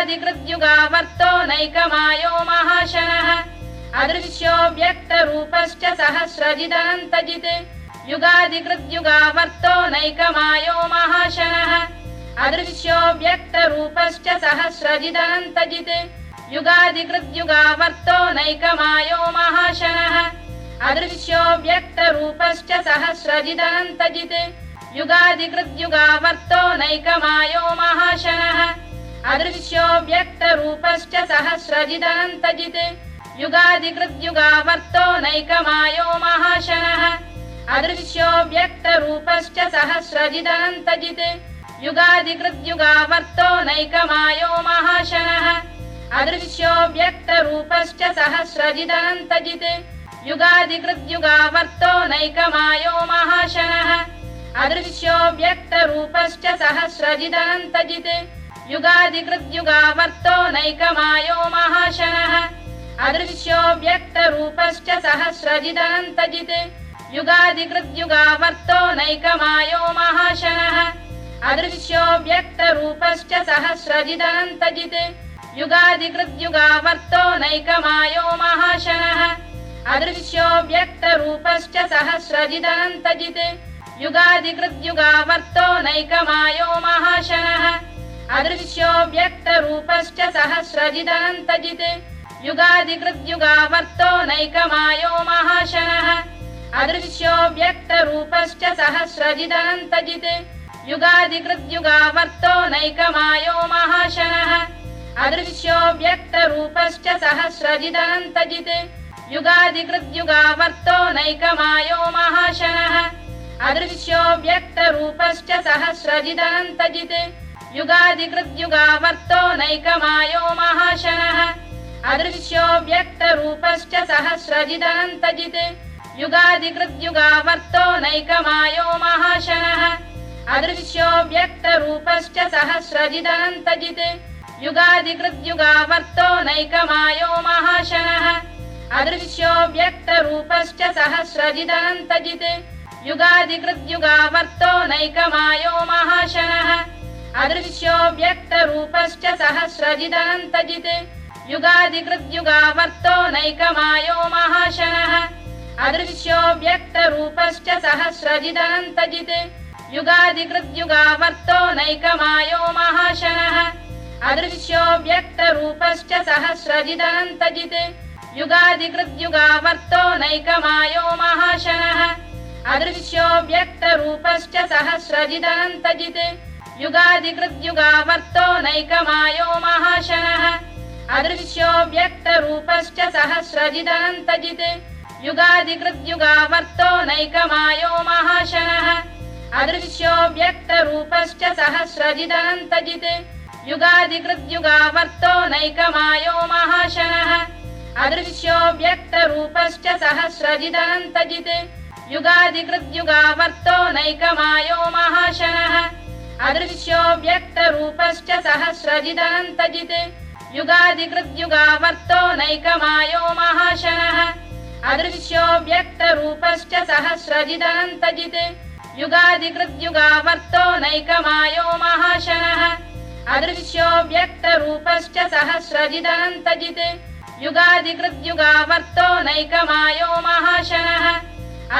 युगादिकृद्युगावर्तो नैकमायो महाशनः अदृश्यो व्यक्तरूपश्च सहस्रजिदनन्तजित् युगादिकृद्युगावर्तो नैकमायो महाशनः अदृश्यो व्यक्तरूपश्च सहस्रजिदनन्तजित् युगादिकृद्युगावर्तो नैकमायो महाशनः अदृश्यो व्यक्तरूपश्च सहस्रजिदनन्तजित् युगादिकृद्युगावर्तो नैकमायो महाशनः अदृश्यो व्यक्तरूपश्च सहस्रजिदनन्तजित् युगादिकृद्युगावर्तो नैकमायो महाशनः अदृश्यो व्यक्तरूपश्च सहस्रजिदनन्तजित् युगादिकृद्युगावर्तो नैकमायो महाशनः अदृश्यो व्यक्तरूपश्च सहस्रजिदनन्तजित् युगादिकृद्युगावर्तो नैकमायो महाशनः अदृश्यो व्यक्तरूपश्च सहस्रजिदनन्तजित् युगादिकृद्युगावर्तो नैकमायो महाशनः अदृश्यो व्यक्तरूपश्च सहस्रजिदनन्तजित् युगादिकृद्युगावर्तो नैकमायो महाशनः अदृश्यो व्यक्तरूपश्च सहस्रजिदनन्तजित् युगादिकृद्युगावर्तो नैकमायो महाशनः अदृश्यो व्यक्तरूपश्च सहस्रजिदनन्तजित् युगादिकृद्युगावर्तो नैकमायो महाशनः अदृश्यो व्यक्तरूपश्च सहस्रजिदनन्तजित् युगादिकृद्युगावर्तो नैकमायो महाशनः अदृश्यो व्यक्तरूपश्च सहस्रजिदनन्तजित् युगादिकृद्युगावर्तो नैकमायो महाशनः अदृश्यो व्यक्तरूपश्च सहस्रजिदनन्तजित् युगादिकृद्युगावर्तो नैकमायो महाशनः अदृश्यो व्यक्तरूपश्च सहस्रजिदनन्तजित् युगादिकृद्युगावर्तो नैकमायो महाशनः अदृश्यो व्यक्तरूपश्च सहस्रजिदनन्तजित् युगादिकृद्युगावर्तो नैकमायो महाशनः अदृश्यो व्यक्तरूपश्च सहस्रजिदनन्तजित् युगादिकृद्युगावर्तो नैकमायो महाशनः अदृश्यो व्यक्तरूपश्च सहस्रजिदनन्तजित् युगादिकृद्युगावर्तो नैकमायो महाशनः अदृश्यो व्यक्तरूपश्च सहस्रजिदनन्तजित् युगादिकृद्युगावर्तो नैकमायो महाशनः अदृश्यो व्यक्तरूपश्च सहस्रजिदनन्तजित् युगादिकृद्युगावर्तो नैकमायो महाशनः अदृश्यो व्यक्तरूपश्च सहस्रजिदनन्तजित् युगादिकृद्युगावर्तो नैकमायो महाशनः अदृश्यो व्यक्तरूपश्च सहस्रजिदनन्तजित् युगादिकृद्युगावर्तो नैकमायो महाशनः अदृश्यो व्यक्तरूपश्च सहस्रजिदनन्तजित् युगादिकृद्युगावर्तो नैकमायो महाशनः अदृश्यो व्यक्तरूपश्च सहस्रजिदनन्तजित् युगादिकृद्युगावर्तो नैकमायो महाशनः अदृश्यो व्यक्तरूपश्च सहस्रजिदनन्तजित् युगादिकृद्युगावर्तो नैकमायो महाशनः अदृश्यो व्यक्तरूपश्च सहस्रजिदनन्तजित् युगादिकृद्युगावर्तो नैकमायो महाशनः अदृश्यो व्यक्तरूपश्च सहस्रजिदनन्तजित् युगादिकृद्युगावर्तो नैकमायो महाशनः अदृश्यो व्यक्तरूपश्च सहस्रजिदनन्तजित् युगादिकृद्युगावर्तो नैकमायो महाशनः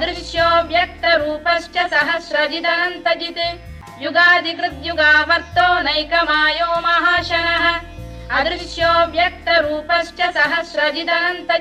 अदृश्यो व्यक्तरूपश्च सहस्रजिदनन्तजित् युगादिकृद्युगावर्तो नैकमायो महाशनः अदृश्यो व्यक्तरूपश्च सहस्रजिदनन्तजित्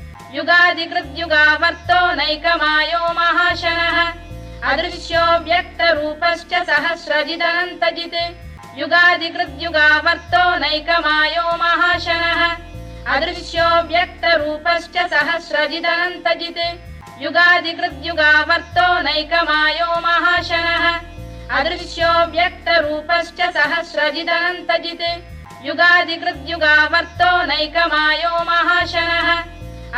युगादिकृद्युगावर्तो नैकमायो महाशनः अदृश्यो व्यक्तरूपश्च सहस्रजिदनन्तजित् युगादिकृद्युगावर्तो नैकमायो महाशनः अदृश्यो व्यक्तरूपश्च सहस्रजिदनन्तजित् युगादिकृद्युगावर्तो नैकमायो महाशनः अदृश्यो व्यक्तरूपश्च सहस्रजिदनन्तजित् युगादिकृद्युगावर्तो नैकमायो महाशनः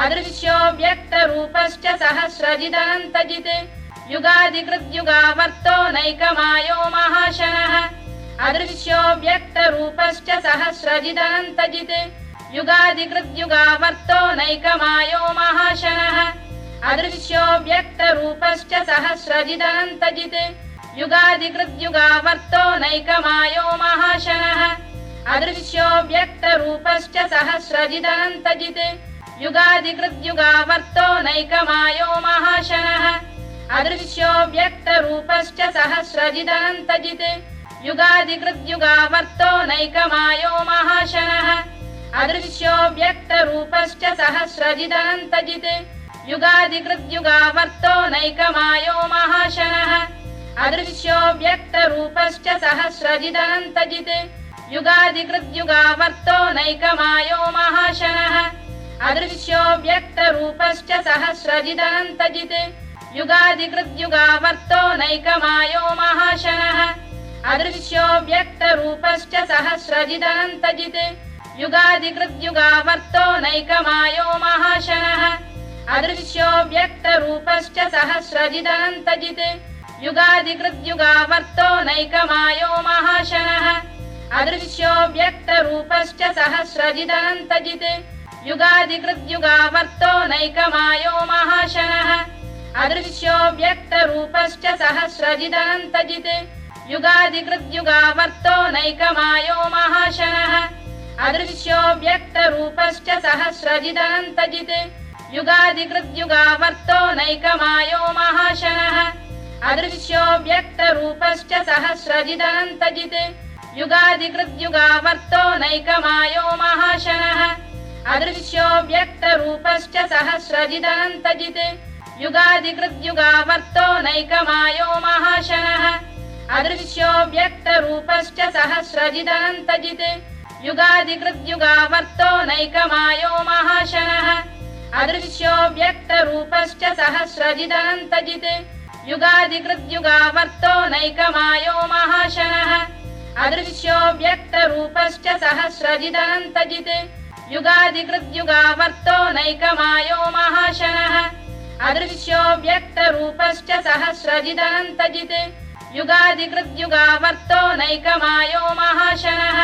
अदृश्यो व्यक्तरूपश्च सहस्रजिदनन्तजित् युगादिकृद्युगावर्तो नैकमायो महाशनः अदृश्यो व्यक्तरूपश्च सहस्रजिदनन्तजित् युगादिकृद्युगावर्तो नैकमायो महाशनः अदृश्यो व्यक्तरूपश्च सहस्रजिदनन्तजित् युगादिकृद्युगावर्तो नैकमायो महाशनः अदृश्यो व्यक्तरूपश्च सहस्रजिदनन्तजित् युगादिकृद्युगावर्तो नैकमायो महाशनः अदृश्यो व्यक्तरूपश्च सहस्रजिदनन्तजित् युगादिकृद्युगावर्तो नैकमायो महाशनः अदृश्यो व्यक्तरूपश्च सहस्रजिदनन्तजित् युगादिकृद्युगावर्तो नैकमायो महाशनः अदृश्यो व्यक्तरूपश्च सहस्रजिदनन्तजित् युगादिकृद्युगावर्तो नैकमायो महाशनः अदृश्यो व्यक्तरूपश्च सहस्रजिदनन्तजित् युगादिकृद्युगावर्तो नैकमायो महाशनः अदृश्यो व्यक्तरूपश्च सहस्रजिदनन्तजित् युगादिकृद्युगावर्तो नैकमायो महाशनः अदृश्यो व्यक्तरूपश्च सहस्रजिदनन्तजित् युगादिकृद्युगावर्तो नैकमायो महाशनः अदृश्यो व्यक्तरूपश्च सहस्रजिदनन्तजित् युगादिकृद्युगावर्तो नैकमायो महाशनः अदृश्यो व्यक्तरूपश्च सहस्रजिदनन्तजित् युगादिकृद्युगावर्तो नैकमायो महाशनः अदृश्यो व्यक्तरूपश्च सहस्रजिदनन्तजित् युगादिकृद्युगावर्तो नैकमायो महाशनः अदृश्यो व्यक्तरूपश्च सहस्रजिदनन्तजित् युगादिकृद्युगावर्तो नैकमायो महाशनः अदृश्यो व्यक्तरूपश्च सहस्रजिदनन्तजित् युगादिकृद्युगावर्तो नैकमायो महाशनः अदृश्यो व्यक्तरूपश्च सहस्रजिदनन्तजित् युगादिकृद्युगावर्तो नैकमायो महाशनः अदृश्यो व्यक्तरूपश्च सहस्रजिदनन्तजित् युगादिकृद्युगावर्तो नैकमायो महाशनः अदृश्यो व्यक्तरूपश्च सहस्रजिदनन्तजित् युगादिकृद्युगावर्तो नैकमायो महाशनः अदृश्यो व्यक्तरूपश्च सहस्रजिदनन्तजित् युगादिकृद्युगावर्तो नैकमायो महाशनः अदृश्यो व्यक्तरूपश्च सहस्रजिदनन्तजित् युगादिकृद्युगावर्तो नैकमायो महाशनः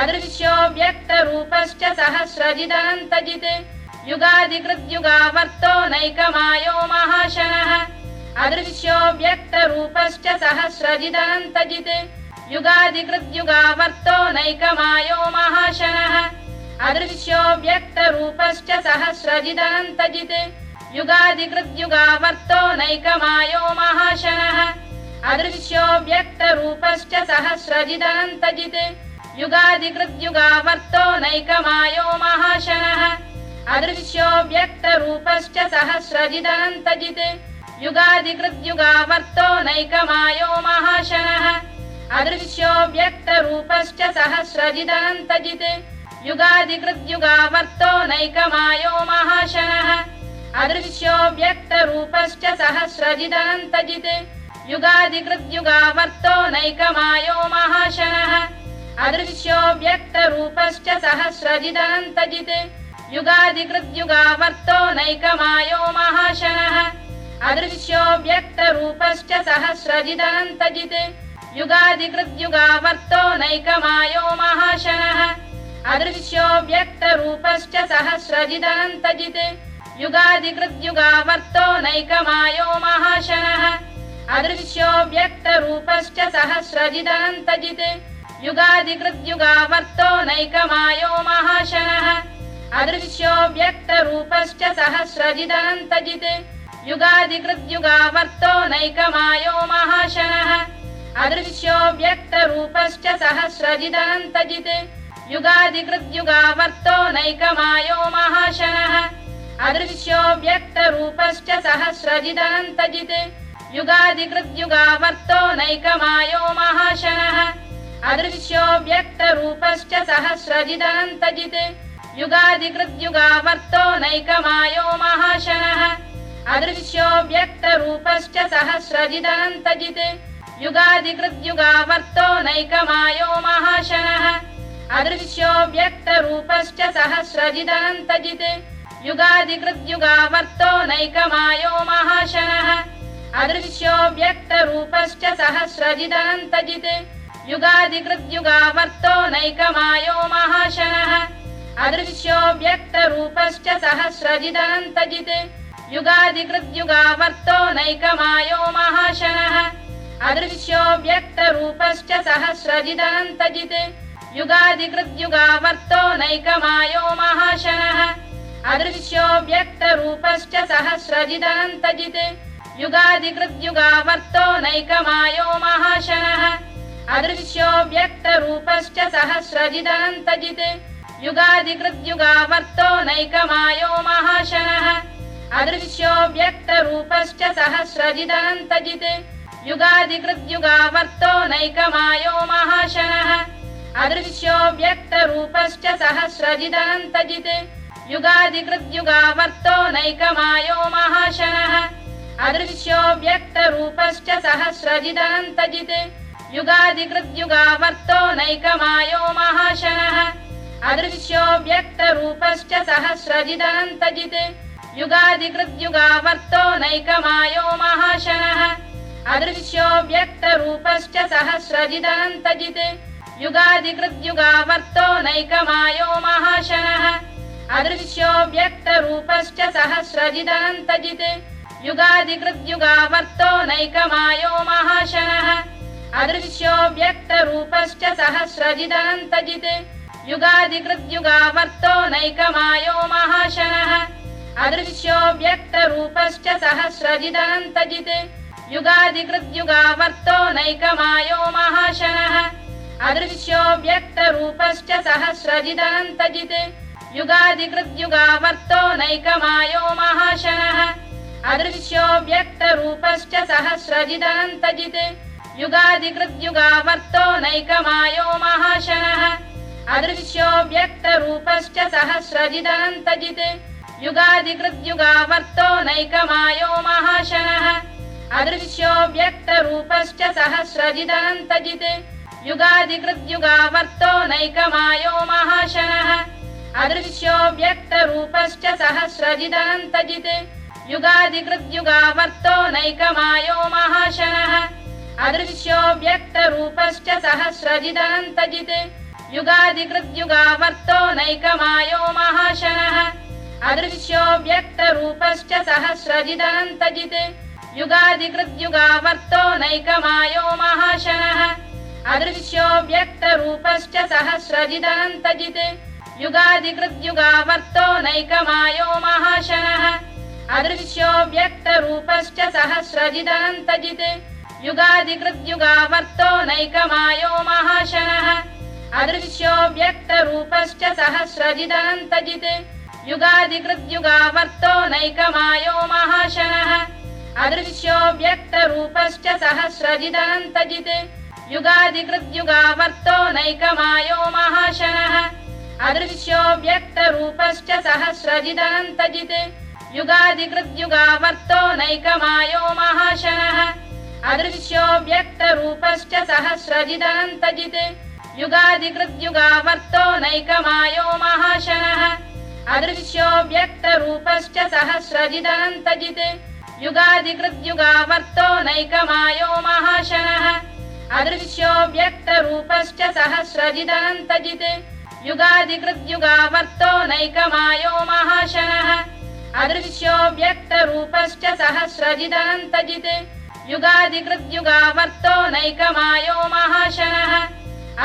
अदृश्यो व्यक्तरूपश्च सहस्रजिदनन्तजित् युगादिकृद्युगावर्तो नैकमायो महाशनः अदृश्यो व्यक्तरूपश्च सहस्रजिदनन्तजित् युगादिकृद्युगावर्तो नैकमायो महाशनः अदृश्यो व्यक्तरूपश्च सहस्रजिदनन्तजित् युगादिकृद्युगावर्तो नैकमायो महाशनः अदृश्यो व्यक्तरूपश्च सहस्रजिदनन्तजित् युगादिकृद्युगावर्तो नैकमायो महाशनः अदृश्यो व्यक्तरूपश्च सहस्रजिदनन्तजित् युगादिकृद्युगावर्तो नैकमायो महाशनः अदृश्यो व्यक्तरूपश्च सहस्रजिदनन्तजित् युगादिकृद्युगावर्तो नैकमायो महाशनः अदृश्यो व्यक्तरूपश्च सहस्रजिदनन्तजित् युगादिकृद्युगावर्तो नैकमायो महाशनः अदृश्यो व्यक्तरूपश्च सहस्रजिदनन्तजित् युगादिकृद्युगावर्तो नैकमायो महाशनः अदृश्यो व्यक्तरूपश्च सहस्रजिदनन्तजित् युगादिकृद्युगावर्तो नैकमायो महाशनः अदृश्यो व्यक्तरूपश्च सहस्रजिदनन्तजित् युगादिकृद्युगावर्तो नैकमायो महाशनः अदृश्यो व्यक्तरूपश्च सहस्रजिदनन्तजित् युगादिकृद्युगावर्तो नैकमायो महाशनः अदृश्यो व्यक्तरूपश्च सहस्रजिदनन्तजित् युगादिकृद्युगावर्तो नैकमायो महाशनः अदृश्यो व्यक्तरूपश्च सहस्रजिदनन्तजित् युगादिकृद्युगावर्तो नैकमायो महाशनः अदृश्यो व्यक्तरूपश्च सहस्रजिदनन्तजित् युगादिकृद्युगावर्तो नैकमायो महाशनः अदृश्यो व्यक्तरूपश्च सहस्रजिदनन्तजित् युगादिकृद्युगावर्तो नैकमायो महाशनः अदृश्यो व्यक्तरूपश्च सहस्रजिदनन्तजित् युगादिकृद्युगावर्तो नैकमायो महाशनः अदृश्यो व्यक्तरूपश्च सहस्रजिदनन्तजित् युगादिकृद्युगावर्तो नैकमायो महाशनः अदृश्यो व्यक्तरूपश्च सहस्रजिदनन्तजित् युगादिकृद्युगावर्तो नैकमायो महाशनः अदृश्यो व्यक्तरूपश्च सहस्रजिदनन्तजित् युगादिकृद्युगावर्तो नैकमायो महाशनः अदृश्यो व्यक्तरूपश्च सहस्रजिदनन्तजित् युगादिकृद्युगावर्तो नैकमायो महाशनः अदृश्यो व्यक्तरूपश्च सहस्रजिदनन्तजित् युगादिकृद्युगावर्तो नैकमायो महाशनः अदृश्यो व्यक्तरूपश्च सहस्रजिदनन्तजित् युगादिकृद्युगावर्तो नैकमायो महाशनः अदृश्यो व्यक्तरूपश्च सहस्रजिदनन्तजित् युगादिकृद्युगावर्तो नैकमायो महाशनः अदृश्यो व्यक्तरूपश्च सहस्रजिदनन्तजित् युगादिकृद्युगावर्तो नैकमायो महाशनः अदृश्यो व्यक्तरूपश्च सहस्रजिदनन्तजित् युगादिकृद्युगावर्तो नैकमायो महाशनः अदृश्यो व्यक्तरूपश्च सहस्रजिदनन्तजित् युगादिकृद्युगावर्तो नैकमायो महाशनः अदृश्यो व्यक्तरूपश्च सहस्रजिदनन्तजित् युगादिकृद्युगावर्तो नैकमायो महाशनः अदृश्यो व्यक्तरूपश्च सहस्रजिदनन्तजित् युगादिकृद्युगावर्तो नैकमायो महाशनः अदृश्यो व्यक्तरूपश्च सहस्रजिदनन्तजित् युगादिकृद्युगावर्तो नैकमायो महाशनः अदृश्यो व्यक्तरूपश्च सहस्रजिदनन्तजित् युगादिकृद्युगावर्तो नैकमायो महाशनः अदृश्यो व्यक्तरूपश्च सहस्रजिदनन्तजित् युगादिकृद्युगावर्तो नैकमायो महाशनः अदृश्यो व्यक्तरूपश्च सहस्रजिदनन्तजित् युगादिकृद्युगावर्तो नैकमायो महाशनः अदृश्यो व्यक्तरूपश्च सहस्रजिदनन्तजित् युगादिकृद्युगावर्तो नैकमायो महाशनः अदृश्यो व्यक्तरूपश्च सहस्रजिदनन्तजित् युगादिकृद्युगावर्तो नैकमायो महाशनः अदृश्यो व्यक्तरूपश्च सहस्रजिदनन्तजित् युगादिकृद्युगावर्तो नैकमायो महाशनः अदृश्यो व्यक्तरूपश्च सहस्रजिदनन्तजित् युगादिकृद्युगावर्तो नैकमायो महाशनः अदृश्यो व्यक्तरूपश्च सहस्रजिदनन्तजित् युगादिकृद्युगावर्तो नैकमायो महाशनः अदृश्यो व्यक्तरूपश्च सहस्रजिदनन्तजित् युगादिकृद्युगावर्तो नैकमायो महाशनः अदृश्यो व्यक्तरूपश्च सहस्रजिदनन्तजित् युगादिकृद्युगावर्तो नैकमायो महाशनः अदृश्यो व्यक्तरूपश्च सहस्रजिदनन्तजित् युगादिकृद्युगावर्तो नैकमायो महाशनः अदृश्यो व्यक्तरूपश्च सहस्रजिदनन्तजित् युगादिकृद्युगावर्तो नैकमायो महाशनः अदृश्यो व्यक्तरूपश्च सहस्रजिदनन्तजित् युगादिकृद्युगावर्तो नैकमायो महाशनः अदृश्यो व्यक्तरूपश्च सहस्रजिदनन्तजित् युगादिकृद्युगावर्तो नैकमायो महाशनः अदृश्यो व्यक्तरूपश्च सहस्रजिदनन्तजित् युगादिकृद्युगावर्तो नैकमायो महाशनः अदृश्यो व्यक्तरूपश्च सहस्रजिदनन्तजित् युगादिकृद्युगावर्तो नैकमायो महाशनः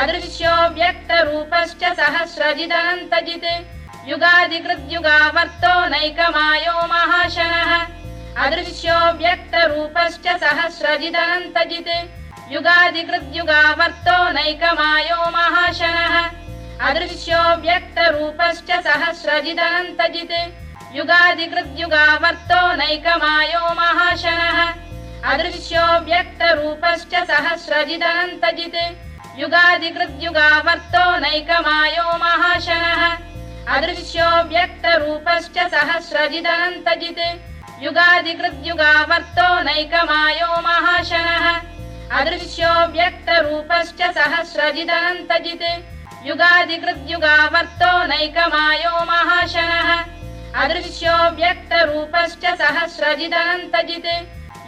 अदृश्यो व्यक्तरूपश्च सहस्रजिदनन्तजित् युगादिकृद्युगावर्तो नैकमायो महाशनः अदृश्यो व्यक्तरूपश्च सहस्रजिदनन्तजित् युगादिकृद्युगावर्तो नैकमायो महाशनः अदृश्यो व्यक्तरूपश्च सहस्रजिदनन्तजित् युगादिकृद्युगावर्तो नैकमायो महाशनः अदृश्यो व्यक्तरूपश्च सहस्रजिदनन्तजित् युगादिकृद्युगावर्तो नैकमायो महाशनः अदृश्यो व्यक्तरूपश्च सहस्रजिदनन्तजित् युगादिकृद्युगावर्तो नैकमायो महाशनः अदृश्यो व्यक्तरूपश्च सहस्रजिदनन्तजित् युगादिकृद्युगावर्तो नैकमायो महाशनः अदृश्यो व्यक्तरूपश्च सहस्रजिदनन्तजित्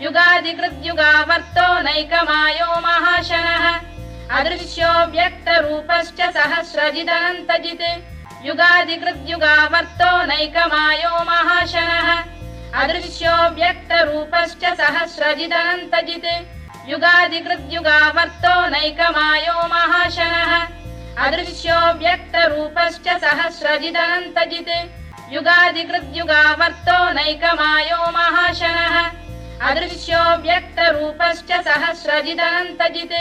युगादिकृद्युगावर्तो नैकमायो महाशनः अदृश्यो व्यक्तरूपश्च सहस्रजिदनन्तजित् युगादिकृद्युगावर्तो नैकमायो महाशनः अदृश्यो व्यक्तरूपश्च सहस्रजिदनन्तजित् युगादिकृद्युगावर्तो नैकमायो महाशनः अदृश्यो व्यक्तरूपश्च सहस्रजिदनन्तजित् युगादिकृद्युगावर्तो नैकमायो महाशनः अदृश्यो व्यक्तरूपश्च सहस्रजिदनन्तजित्